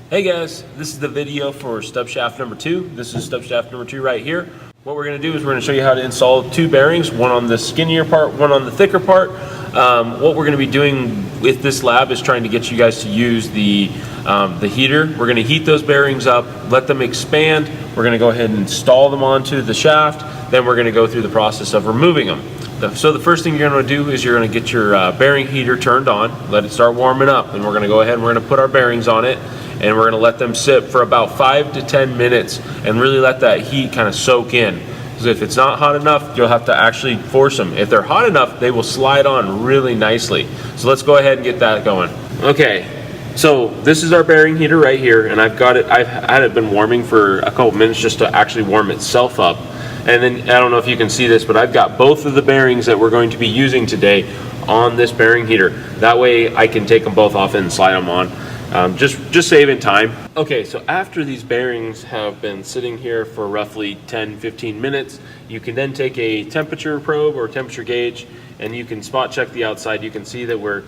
Hey guys, this is the video for stub shaft number 2. This is stub shaft number 2 right here. What we're going to do is we're going to show you how to install 2 bearings, one on the skinnier part, one on the thicker part. What we're going to be doing with this lab is trying to get you guys to use the heater. We're going to heat those bearings up, let them expand. We're going to go ahead and install them onto the shaft. Then we're going to go through the process of removing them. So the first thing you're going to do is you're going to get your bearing heater turned on, let it start warming up, and we're going to go ahead and we're going to put our bearings on it. And we're going to let them sit for about 5 to 10 minutes and really let that heat kind of soak in. Because if it's not hot enough, you'll have to actually force them. If they're hot enough, they will slide on really nicely. So let's go ahead and get that going. Okay, so this is our bearing heater right here, and I've had it been warming for a couple minutes just to actually warm itself up. And then I don't know if you can see this, but I've got both of the bearings that we're going to be using today on this bearing heater. That way I can take them both off and slide them on. Just saving time. Okay, so after these bearings have been sitting here for roughly 10-15 minutes, you can then take a temperature probe or temperature gauge and you can spot check the outside. You can see that we're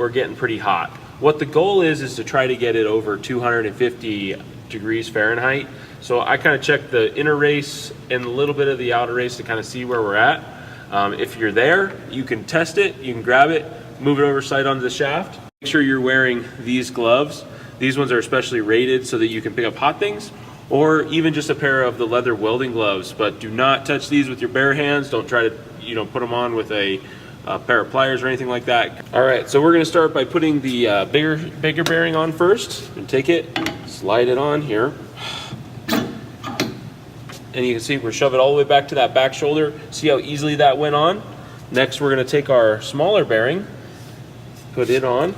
getting pretty hot. What the goal is to try to get it over 250 degrees Fahrenheit. So I kind of check the inner race and a little bit of the outer race to kind of see where we're at. If you're there, you can test it, you can grab it, move it oversight onto the shaft. Make sure you're wearing these gloves. These ones are especially rated so that you can pick up hot things, or even just a pair of the leather welding gloves. But do not touch these with your bare hands. Don't try to, put them on with a pair of pliers or anything like that. All right, so we're going to start by putting the bigger bearing on first. And take it, slide it on here, and you can see we're shove it all the way back to that back shoulder. See how easily that went on? Next, we're going to take our smaller bearing, put it on,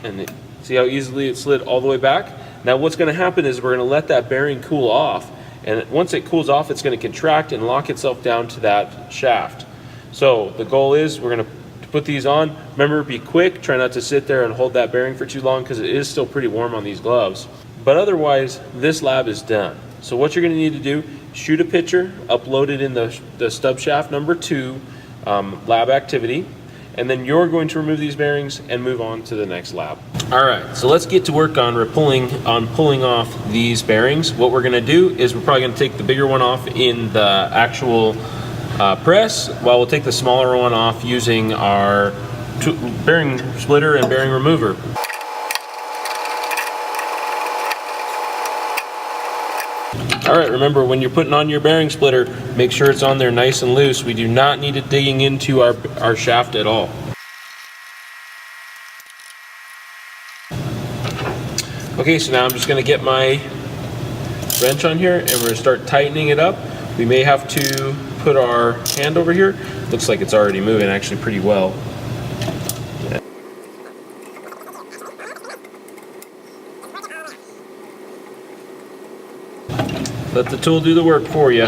and see how easily it slid all the way back. Now what's going to happen is we're going to let that bearing cool off, and once it cools off, it's going to contract and lock itself down to that shaft. So the goal is we're going to put these on. Remember, be quick, try not to sit there and hold that bearing for too long because it is still pretty warm on these gloves. But otherwise, this lab is done. So what you're going to need to do, shoot a picture, upload it in the stub shaft number 2 lab activity, and then you're going to remove these bearings and move on to the next lab. All right, so let's get to work on pulling off these bearings. What we're gonna do is we're probably gonna take the bigger one off in the actual press, while we'll take the smaller one off using our bearing splitter and bearing remover. All right, remember when you're putting on your bearing splitter, make sure it's on there nice and loose. We do not need it digging into our shaft at all. Okay, so now I'm just gonna get my wrench on here and we're gonna start tightening it up. We may have to put our hand over here. Looks like it's already moving actually pretty well. Let the tool do the work for you.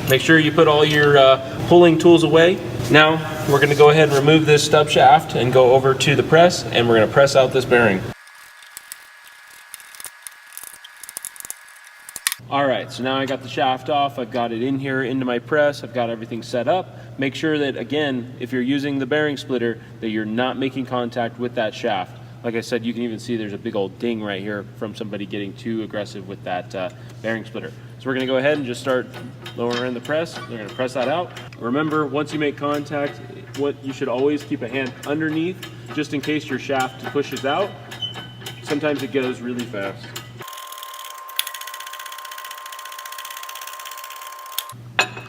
Make sure you put all your pulling tools away. Now we're going to go ahead and remove this stub shaft and go over to the press, and we're going to press out this bearing. All right, so now I got the shaft off. I've got it in here into my press. I've got everything set up. Make sure that, again, if you're using the bearing splitter, that you're not making contact with that shaft. Like I said, you can even see there's a big old ding right here from somebody getting too aggressive with that bearing splitter. So we're going to go ahead and just start lowering the press. We're going to press that out. Remember, once you make contact, you should always keep a hand underneath, just in case your shaft pushes out. Sometimes it goes really fast.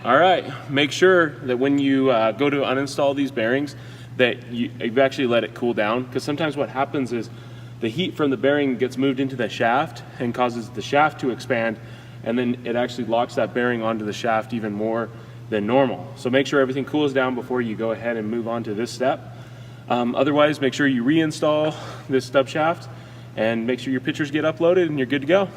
All right, make sure that when you go to uninstall these bearings, that you've actually let it cool down, because sometimes what happens is the heat from the bearing gets moved into the shaft and causes the shaft to expand, and then it actually locks that bearing onto the shaft even more than normal. So make sure everything cools down before you go ahead and move on to this step. Otherwise, make sure you reinstall this stub shaft and make sure your pictures get uploaded and you're good to go.